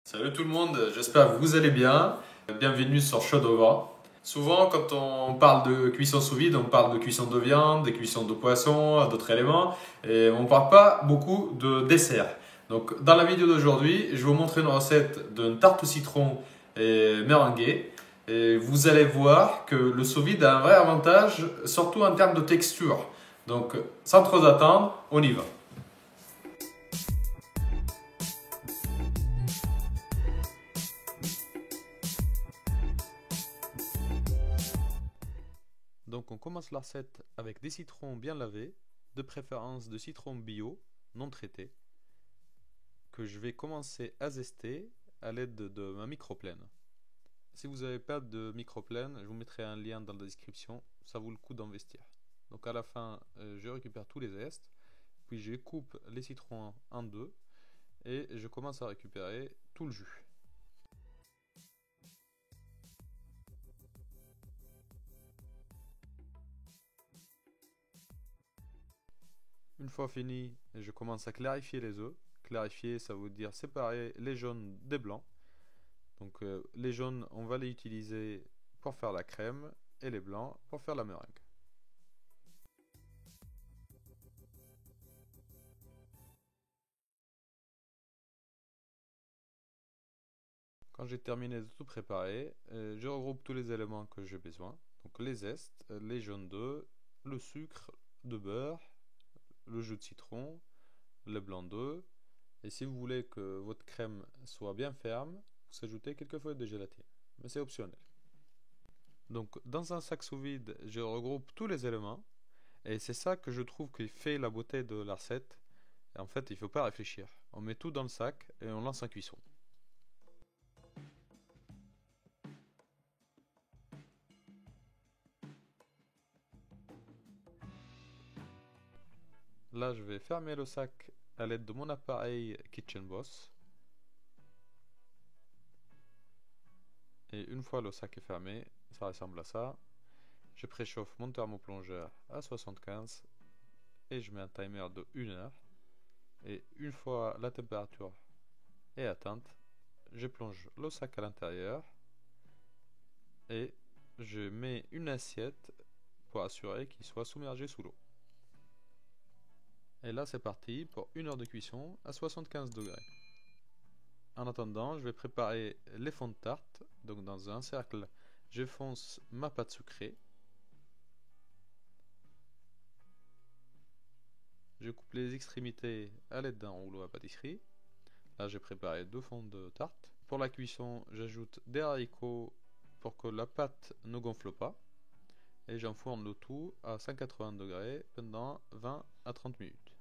Salut tout le monde, j'espère que vous allez bien. Bienvenue sur Chodova. Souvent, quand on parle de cuisson sous vide, on parle de cuisson de viande, de cuisson de poisson, d'autres éléments, et on ne parle pas beaucoup de dessert. Donc, dans la vidéo d'aujourd'hui, je vais vous montrer une recette d'une tarte au citron et meringuée. Et vous allez voir que le sous vide a un vrai avantage, surtout en termes de texture. Donc, sans trop attendre, on y va. Donc on commence la recette avec des citrons bien lavés, de préférence de citrons bio, non traités, que je vais commencer à zester à l'aide de ma microplane. Si vous n'avez pas de microplane, je vous mettrai un lien dans la description, ça vaut le coup d'investir. Donc à la fin, je récupère tous les zestes, puis je coupe les citrons en deux et je commence à récupérer tout le jus. Une fois fini, je commence à clarifier les œufs. Clarifier, ça veut dire séparer les jaunes des blancs. Donc les jaunes, on va les utiliser pour faire la crème et les blancs pour faire la meringue. Quand j'ai terminé de tout préparer, je regroupe tous les éléments que j'ai besoin. Donc les zestes, les jaunes d'œufs, le sucre de beurre, le jus de citron, le blanc d'œuf. Et si vous voulez que votre crème soit bien ferme, vous ajoutez quelques feuilles de gélatine. Mais c'est optionnel. Donc dans un sac sous vide, je regroupe tous les éléments. Et c'est ça que je trouve qui fait la beauté de la recette. Et en fait, il ne faut pas réfléchir. On met tout dans le sac et on lance en cuisson. Là, je vais fermer le sac à l'aide de mon appareil Kitchen Boss. Et une fois le sac est fermé, ça ressemble à ça. Je préchauffe mon thermoplongeur à 75 et je mets un timer de 1 heure. Et une fois la température est atteinte, je plonge le sac à l'intérieur et je mets une assiette pour assurer qu'il soit submergé sous l'eau. Et là c'est parti pour 1 heure de cuisson à 75 degrés. En attendant, je vais préparer les fonds de tarte. Donc dans un cercle, je fonce ma pâte sucrée. Je coupe les extrémités à l'aide d'un rouleau à pâtisserie. Là j'ai préparé 2 fonds de tarte. Pour la cuisson, j'ajoute des haricots pour que la pâte ne gonfle pas. Et j'enfourne le tout à 180 degrés pendant 20 à 30 minutes.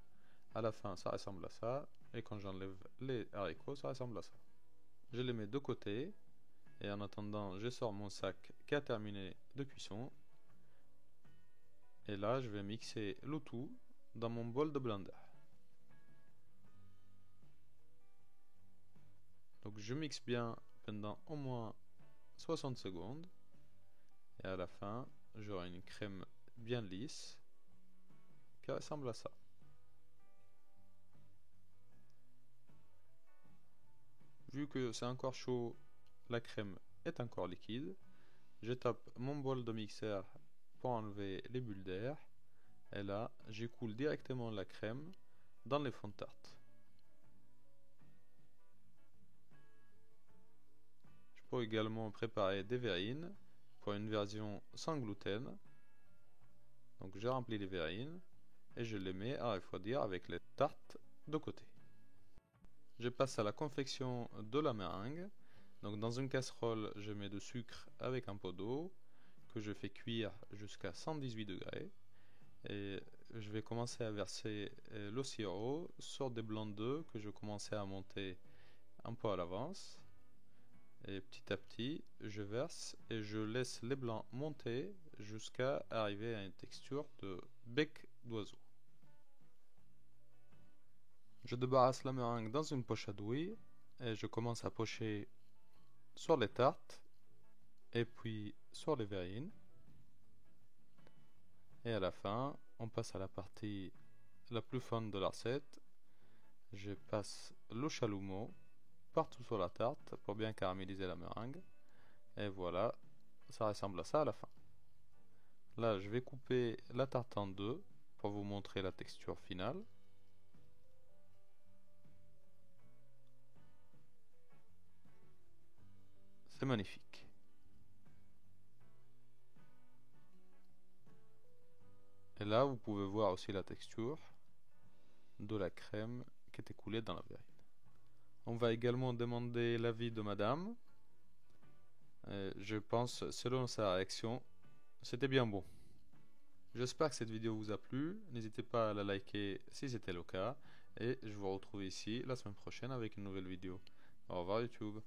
À la fin, ça ressemble à ça. Et quand j'enlève les haricots, ça ressemble à ça. Je les mets de côté. Et en attendant, je sors mon sac qui a terminé de cuisson. Et là, je vais mixer le tout dans mon bol de blender. Donc je mixe bien pendant au moins 60 secondes. Et à la fin, j'aurai une crème bien lisse qui ressemble à ça. Vu que c'est encore chaud, la crème est encore liquide. Je tape mon bol de mixeur pour enlever les bulles d'air. Et là, j'écoule directement la crème dans les fonds de tarte. Je peux également préparer des verrines pour une version sans gluten. Donc je remplis les verrines et je les mets à refroidir avec les tartes de côté. Je passe à la confection de la meringue. Donc dans une casserole, je mets du sucre avec un pot d'eau que je fais cuire jusqu'à 118 degrés. Et je vais commencer à verser le sirop sur des blancs d'œufs que je commençais à monter un peu à l'avance. Et petit à petit, je verse et je laisse les blancs monter jusqu'à arriver à une texture de bec d'oiseau. Je débarrasse la meringue dans une poche à douille et je commence à pocher sur les tartes et puis sur les verrines. Et à la fin, on passe à la partie la plus fun de la recette. Je passe le chalumeau partout sur la tarte pour bien caraméliser la meringue. Et voilà, ça ressemble à ça à la fin. Là, je vais couper la tarte en deux pour vous montrer la texture finale. C'est magnifique. Et là, vous pouvez voir aussi la texture de la crème qui est écoulée dans la verrine. On va également demander l'avis de madame. Je pense, selon sa réaction, c'était bien bon. J'espère que cette vidéo vous a plu. N'hésitez pas à la liker si c'était le cas. Et je vous retrouve ici la semaine prochaine avec une nouvelle vidéo. Au revoir YouTube.